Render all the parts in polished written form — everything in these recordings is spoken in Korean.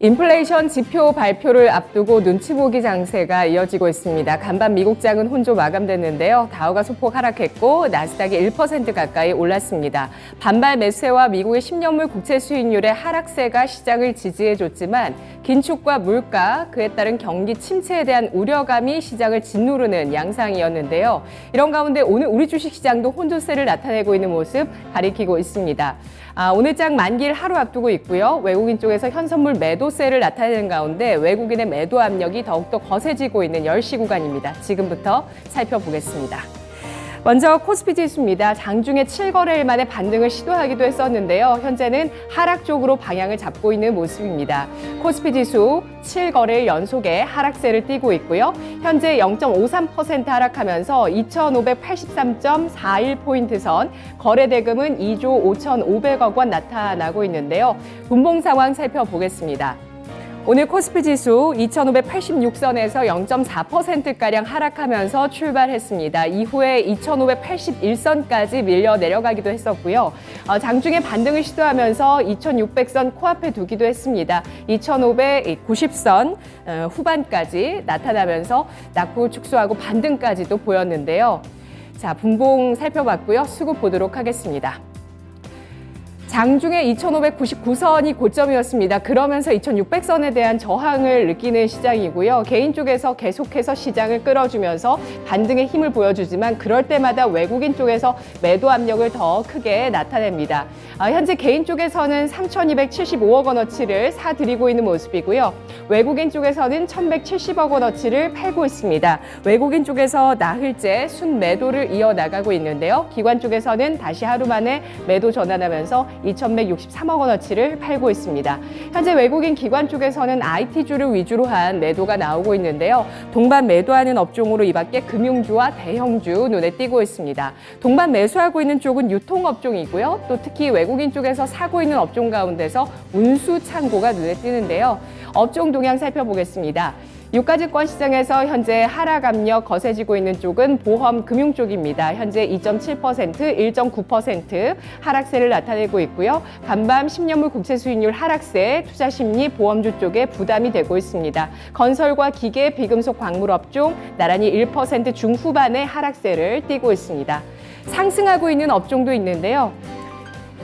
인플레이션 지표 발표를 앞두고 눈치 보기 장세가 이어지고 있습니다. 간밤 미국장은 혼조 마감됐는데요. 다우가 소폭 하락했고 나스닥이 1% 가까이 올랐습니다. 반발 매수세와 미국의 10년물 국채 수익률의 하락세가 시장을 지지해줬지만 긴축과 물가, 그에 따른 경기 침체에 대한 우려감이 시장을 짓누르는 양상이었는데요. 이런 가운데 오늘 우리 주식시장도 혼조세를 나타내고 있는 모습 가리키고 있습니다. 오늘장 만기를 하루 앞두고 있고요. 외국인 쪽에서 현선물 매도세를 나타내는 가운데 외국인의 매도 압력이 더욱더 거세지고 있는 10시 구간입니다. 지금부터 살펴보겠습니다. 먼저 코스피 지수입니다. 장중에 7거래일 만에 반등을 시도하기도 했었는데요. 현재는 하락 쪽으로 방향을 잡고 있는 모습입니다. 코스피 지수 7거래일 연속에 하락세를 띠고 있고요. 현재 0.53% 하락하면서 2,583.41포인트 선, 거래 대금은 2조 5,500억 원 나타나고 있는데요. 분봉 상황 살펴보겠습니다. 오늘 코스피 지수 2,586선에서 0.4%가량 하락하면서 출발했습니다. 이후에 2,581선까지 밀려 내려가기도 했었고요. 장중에 반등을 시도하면서 2,600선 코앞에 두기도 했습니다. 2,590선 후반까지 나타나면서 낙폭을 축소하고 반등까지도 보였는데요. 자, 분봉 살펴봤고요. 수급 보도록 하겠습니다. 장중에 2,599선이 고점이었습니다. 그러면서 2,600선에 대한 저항을 느끼는 시장이고요. 개인 쪽에서 계속해서 시장을 끌어주면서 반등의 힘을 보여주지만 그럴 때마다 외국인 쪽에서 매도 압력을 더 크게 나타냅니다. 현재 개인 쪽에서는 3,275억 원어치를 사들이고 있는 모습이고요. 외국인 쪽에서는 1,170억 원어치를 팔고 있습니다. 외국인 쪽에서 나흘째 순매도를 이어나가고 있는데요. 기관 쪽에서는 다시 하루 만에 매도 전환하면서 2,163억 원어치를 팔고 있습니다. 현재 외국인 기관 쪽에서는 IT주를 위주로 한 매도가 나오고 있는데요. 동반 매도하는 업종으로 이밖에 금융주와 대형주 눈에 띄고 있습니다. 동반 매수하고 있는 쪽은 유통업종이고요. 또 특히 외국인 쪽에서 사고 있는 업종 가운데서 운수창고가 눈에 띄는데요. 업종 동향 살펴보겠습니다. 유가증권 시장에서 현재 하락 압력 거세지고 있는 쪽은 보험 금융 쪽입니다. 현재 2.7%, 1.9% 하락세를 나타내고 있고요. 간밤 10년물 국채 수익률 하락세, 투자 심리 보험주 쪽에 부담이 되고 있습니다. 건설과 기계, 비금속 광물 업종 나란히 1% 중후반의 하락세를 띠고 있습니다. 상승하고 있는 업종도 있는데요.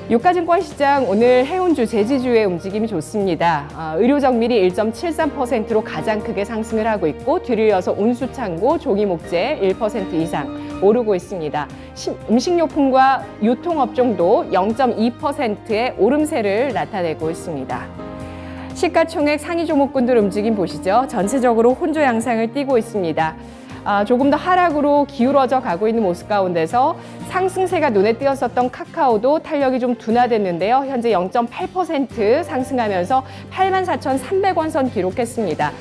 유가증권 시장 오늘 해운주, 제지주의 움직임이 좋습니다. 의료정밀이 1.73%로 가장 크게 상승을 하고 있고 뒤를 이어서 운수창고, 종이목재 1% 이상 오르고 있습니다. 음식료품과 유통업종도 0.2%의 오름세를 나타내고 있습니다. 시가총액 상위 종목군들 움직임 보시죠. 전체적으로 혼조 양상을 띠고 있습니다. 조금 더 하락으로 기울어져 가고 있는 모습 가운데서 상승세가 눈에 띄었었던 카카오도 탄력이 좀 둔화됐는데요. 현재 0.8% 상승하면서 84,300원 선 기록했습니다.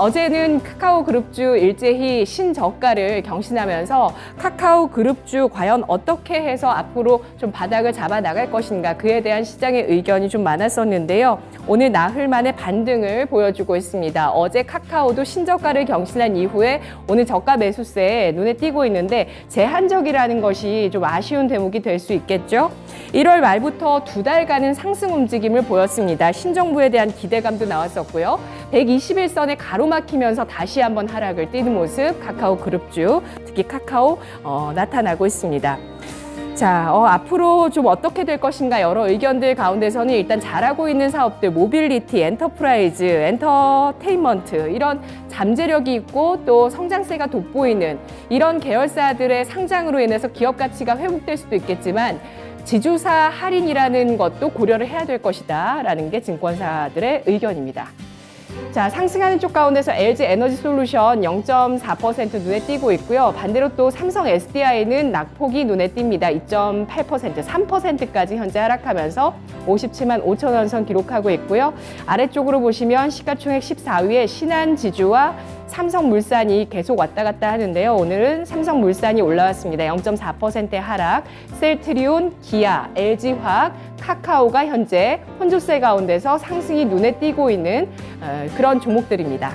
어제는 카카오 그룹주 일제히 신저가를 경신하면서 카카오 그룹주 과연 어떻게 해서 앞으로 좀 바닥을 잡아 나갈 것인가 그에 대한 시장의 의견이 좀 많았었는데요. 오늘 나흘 만에 반등을 보여주고 있습니다. 어제 카카오도 신저가를 경신한 이후에 오늘 저가 매수세에 눈에 띄고 있는데 제한적이라는 것이 좀 아쉬운 대목이 될 수 있겠죠. 1월 말부터 2달간은 상승 움직임을 보였습니다. 신정부에 대한 기대감도 나왔었고요. 121선에 가로막히면서 다시 한번 하락을 띠는 모습 카카오 그룹주, 특히 카카오 나타나고 있습니다. 자, 앞으로 좀 어떻게 될 것인가 여러 의견들 가운데서는 일단 잘하고 있는 사업들, 모빌리티, 엔터프라이즈, 엔터테인먼트 이런 잠재력이 있고 또 성장세가 돋보이는 이런 계열사들의 상장으로 인해서 기업 가치가 회복될 수도 있겠지만 지주사 할인이라는 것도 고려를 해야 될 것이다 라는 게 증권사들의 의견입니다. 자, 상승하는 쪽 가운데서 LG 에너지 솔루션 0.4% 눈에 띄고 있고요. 반대로 또 삼성 SDI는 낙폭이 눈에 띕니다. 2.8%, 3%까지 현재 하락하면서 57만 5천 원 선 기록하고 있고요. 아래쪽으로 보시면 시가총액 14위에 신한지주와 삼성물산이 계속 왔다 갔다 하는데요. 오늘은 삼성물산이 올라왔습니다. 0.4%의 하락, 셀트리온, 기아, LG화학, 카카오가 현재 혼조세 가운데서 상승이 눈에 띄고 있는 그런 종목들입니다.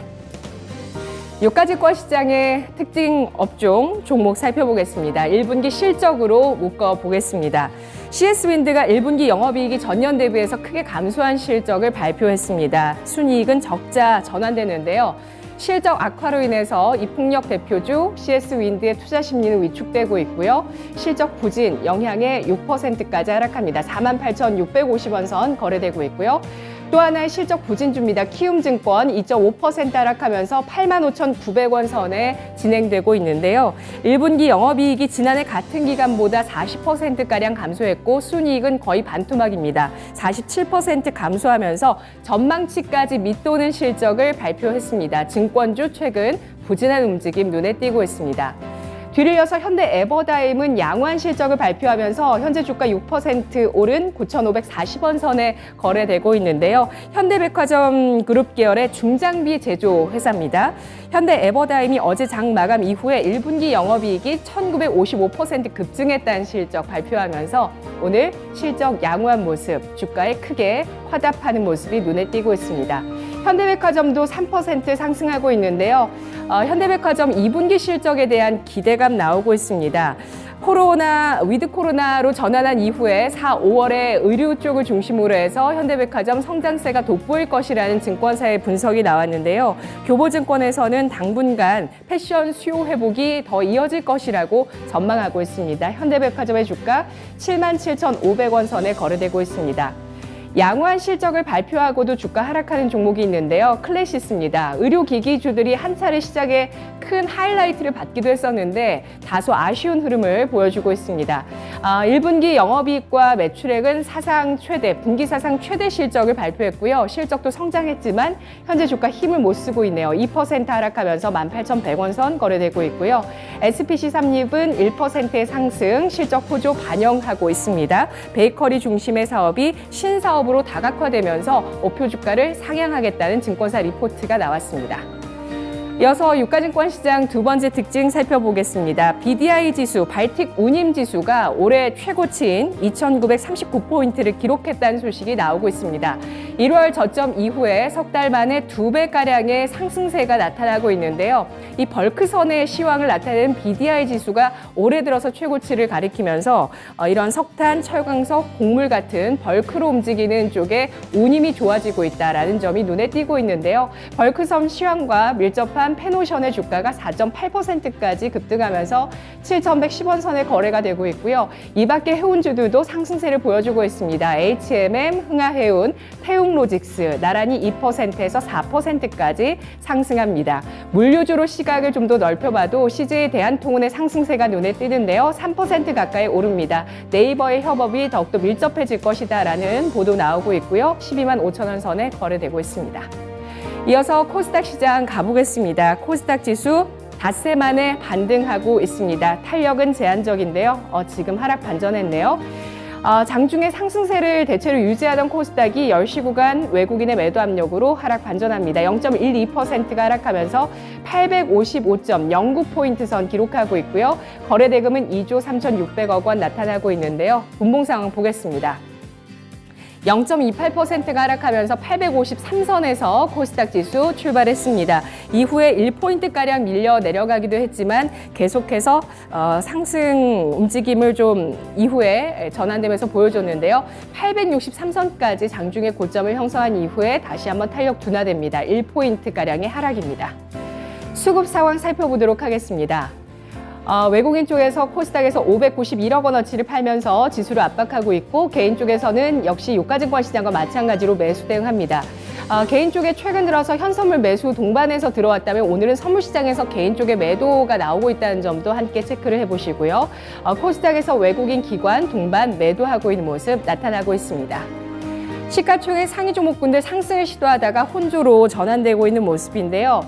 유가증권 시장의 특징 업종 종목 살펴보겠습니다. 1분기 실적으로 묶어보겠습니다. CS윈드가 1분기 영업이익이 전년 대비해서 크게 감소한 실적을 발표했습니다. 순이익은 적자 전환되는데요. 실적 악화로 인해서 이풍력 대표주 CS윈드의 투자 심리는 위축되고 있고요. 실적 부진 영향에 6%까지 하락합니다. 48,650원 선 거래되고 있고요. 또 하나의 실적 부진주입니다. 키움증권 2.5% 하락하면서 85,900원 선에 진행되고 있는데요. 1분기 영업이익이 지난해 같은 기간보다 40%가량 감소했고 순이익은 거의 반토막입니다. 47% 감소하면서 전망치까지 밑도는 실적을 발표했습니다. 증권주 최근 부진한 움직임 눈에 띄고 있습니다. 뒤를 이어서 현대 에버다임은 양호한 실적을 발표하면서 현재 주가 6% 오른 9,540원 선에 거래되고 있는데요. 현대백화점 그룹 계열의 중장비 제조 회사입니다. 현대 에버다임이 어제 장 마감 이후에 1분기 영업이익이 1,955% 급증했다는 실적 발표하면서 오늘 실적 양호한 모습, 주가에 크게 화답하는 모습이 눈에 띄고 있습니다. 현대백화점도 3% 상승하고 있는데요. 현대백화점 2분기 실적에 대한 기대감 나오고 있습니다. 위드 코로나로 전환한 이후에 4, 5월에 의류 쪽을 중심으로 해서 현대백화점 성장세가 돋보일 것이라는 증권사의 분석이 나왔는데요. 교보증권에서는 당분간 패션 수요 회복이 더 이어질 것이라고 전망하고 있습니다. 현대백화점의 주가 77,500원 선에 거래되고 있습니다. 양호한 실적을 발표하고도 주가 하락하는 종목이 있는데요. 클래시스입니다. 의료기기주들이 한 차례 시작에 큰 하이라이트를 받기도 했었는데 다소 아쉬운 흐름을 보여주고 있습니다. 1분기 영업이익과 매출액은 분기 사상 최대 실적을 발표했고요. 실적도 성장했지만 현재 주가 힘을 못 쓰고 있네요. 2% 하락하면서 18,100원 선 거래되고 있고요. SPC 삼립은 1%의 상승, 실적 호조 반영하고 있습니다. 베이커리 중심의 사업이 신사업으로 다각화되면서 목표 주가를 상향하겠다는 증권사 리포트가 나왔습니다. 이어서 유가증권 시장 두 번째 특징 살펴보겠습니다. BDI 지수, 발틱 운임 지수가 올해 최고치인 2,939포인트를 기록했다는 소식이 나오고 있습니다. 1월 저점 이후에 석 달 만에 2배가량의 상승세가 나타나고 있는데요. 이 벌크선의 시황을 나타내는 BDI 지수가 올해 들어서 최고치를 가리키면서 이런 석탄, 철광석, 곡물 같은 벌크로 움직이는 쪽에 운임이 좋아지고 있다는 점이 눈에 띄고 있는데요. 벌크선 시황과 밀접한 페노션의 주가가 4.8%까지 급등하면서 7,110원 선에 거래가 되고 있고요. 이 밖에 해운주들도 상승세를 보여주고 있습니다. HMM, 흥하해운, 태웅로직스 나란히 2%에서 4%까지 상승합니다. 물류주로 시각을 좀 더 넓혀봐도 CJ 대한통운의 상승세가 눈에 띄는데요. 3% 가까이 오릅니다. 네이버의 협업이 더욱더 밀접해질 것이다라는 보도 나오고 있고요. 12만 5천 원 선에 거래되고 있습니다. 이어서 코스닥 시장 가보겠습니다. 코스닥 지수 닷새 만에 반등하고 있습니다. 탄력은 제한적인데요. 지금 하락 반전했네요. 장중에 상승세를 대체로 유지하던 코스닥이 10시 구간 외국인의 매도 압력으로 하락 반전합니다. 0.12%가 하락하면서 855.09포인트 선 기록하고 있고요. 거래 대금은 2조 3,600억 원 나타나고 있는데요. 분봉 상황 보겠습니다. 0.28%가 하락하면서 853선에서 코스닥 지수 출발했습니다. 이후에 1포인트가량 밀려 내려가기도 했지만 계속해서 상승 움직임을 좀 이후에 전환되면서 보여줬는데요. 863선까지 장중에 고점을 형성한 이후에 다시 한번 탄력 둔화됩니다. 1포인트가량의 하락입니다. 수급 상황 살펴보도록 하겠습니다. 외국인 쪽에서 코스닥에서 591억 원어치를 팔면서 지수를 압박하고 있고 개인 쪽에서는 역시 유가증권 시장과 마찬가지로 매수 대응합니다. 개인 쪽에 최근 들어서 현선물 매수 동반해서 들어왔다면 오늘은 선물 시장에서 개인 쪽에 매도가 나오고 있다는 점도 함께 체크를 해보시고요. 코스닥에서 외국인 기관 동반 매도하고 있는 모습 나타나고 있습니다. 시가총액 상위 종목군들 상승을 시도하다가 혼조로 전환되고 있는 모습인데요.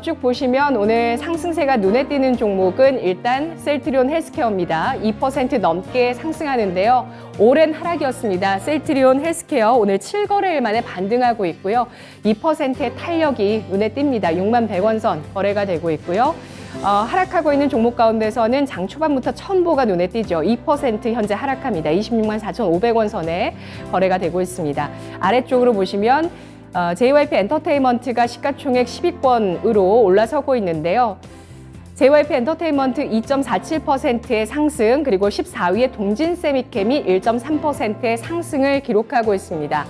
쭉 보시면 오늘 상승세가 눈에 띄는 종목은 일단 셀트리온 헬스케어입니다. 2% 넘게 상승하는데요. 오랜 하락이었습니다. 셀트리온 헬스케어 오늘 7거래일 만에 반등하고 있고요. 2%의 탄력이 눈에 띕니다. 6만 100원 선 거래가 되고 있고요. 하락하고 있는 종목 가운데서는 장 초반부터 첨보가 눈에 띄죠. 2% 현재 하락합니다. 26만 4,500원 선에 거래가 되고 있습니다. 아래쪽으로 보시면 JYP 엔터테인먼트가 시가총액 10위권으로 올라서고 있는데요. JYP 엔터테인먼트 2.47%의 상승, 그리고 14위의 동진 세미캠이 1.3%의 상승을 기록하고 있습니다.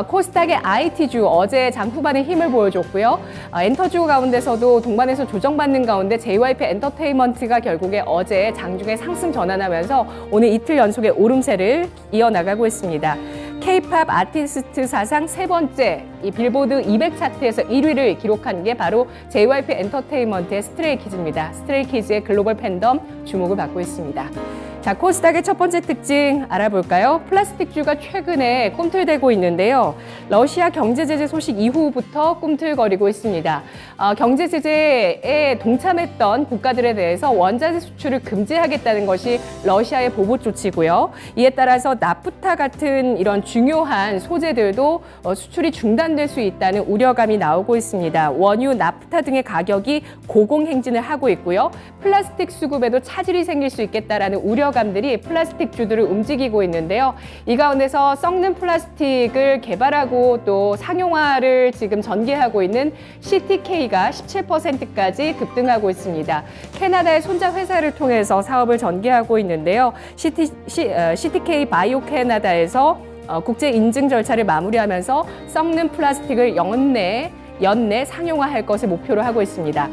코스닥의 IT주 어제 장 후반에 힘을 보여줬고요. 엔터주 가운데서도 동반해서 조정받는 가운데 JYP 엔터테인먼트가 결국에 어제 장중에 상승 전환하면서 오늘 이틀 연속의 오름세를 이어나가고 있습니다. K-팝 아티스트 사상 세 번째 이 빌보드 200 차트에서 1위를 기록한 게 바로 JYP 엔터테인먼트의 스트레이키즈입니다. 스트레이키즈의 글로벌 팬덤 주목을 받고 있습니다. 자, 코스닥의 첫 번째 특징 알아볼까요? 플라스틱주가 최근에 꿈틀대고 있는데요. 러시아 경제 제재 소식 이후부터 꿈틀거리고 있습니다. 경제 제재에 동참했던 국가들에 대해서 원자재 수출을 금지하겠다는 것이 러시아의 보복 조치고요. 이에 따라서 나프타 같은 이런 중요한 소재들도 수출이 중단될 수 있다는 우려감이 나오고 있습니다. 원유, 나프타 등의 가격이 고공행진을 하고 있고요. 플라스틱 수급에도 차질이 생길 수 있겠다라는 우려감들이 플라스틱주들을 움직이고 있는데요. 이 가운데서 썩는 플라스틱을 개발하고 또 상용화를 지금 전개하고 있는 CTK가 17%까지 급등하고 있습니다. 캐나다의 손자 회사를 통해서 사업을 전개하고 있는데요. CTK 바이오 캐나다에서 국제 인증 절차를 마무리하면서 썩는 플라스틱을 연내 상용화할 것을 목표로 하고 있습니다.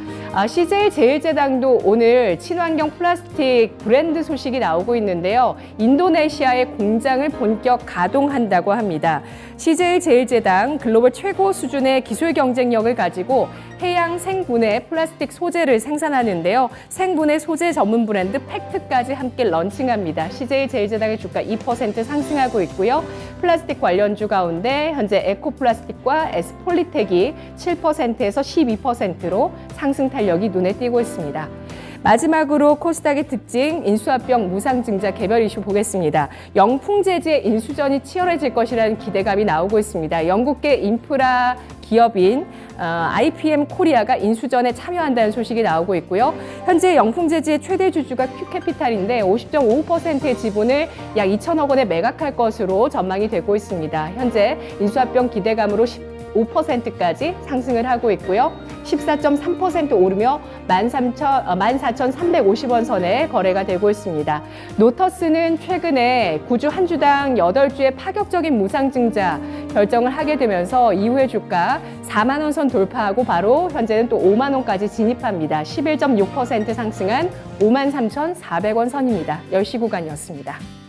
CJ 제일제당도 오늘 친환경 플라스틱 브랜드 소식이 나오고 있는데요. 인도네시아의 공장을 본격 가동한다고 합니다. CJ 제일제당 글로벌 최고 수준의 기술 경쟁력을 가지고 해양 생분해 플라스틱 소재를 생산하는데요. 생분해 소재 전문 브랜드 팩트까지 함께 런칭합니다. CJ 제일제당의 주가 2% 상승하고 있고요. 플라스틱 관련주 가운데 현재 에코플라스틱과 S폴리텍이 7%에서 12%로 상승 탄력이 눈에 띄고 있습니다. 마지막으로 코스닥의 특징, 인수합병 무상증자 개별 이슈 보겠습니다. 영풍재지의 인수전이 치열해질 것이라는 기대감이 나오고 있습니다. 영국계 인프라 기업인 IPM 코리아가 인수전에 참여한다는 소식이 나오고 있고요. 현재 영풍재지의 최대 주주가 큐캐피탈인데 50.55%의 지분을 약 2천억 원에 매각할 것으로 전망이 되고 있습니다. 현재 인수합병 기대감으로 5%까지 상승을 하고 있고요. 14.3% 오르며 14,350원 선에 거래가 되고 있습니다. 노터스는 최근에 구주 한 주당 8주의 파격적인 무상증자 결정을 하게 되면서 이후의 주가 4만 원 선 돌파하고 바로 현재는 또 5만 원까지 진입합니다. 11.6% 상승한 53,400원 선입니다. 10시 구간이었습니다.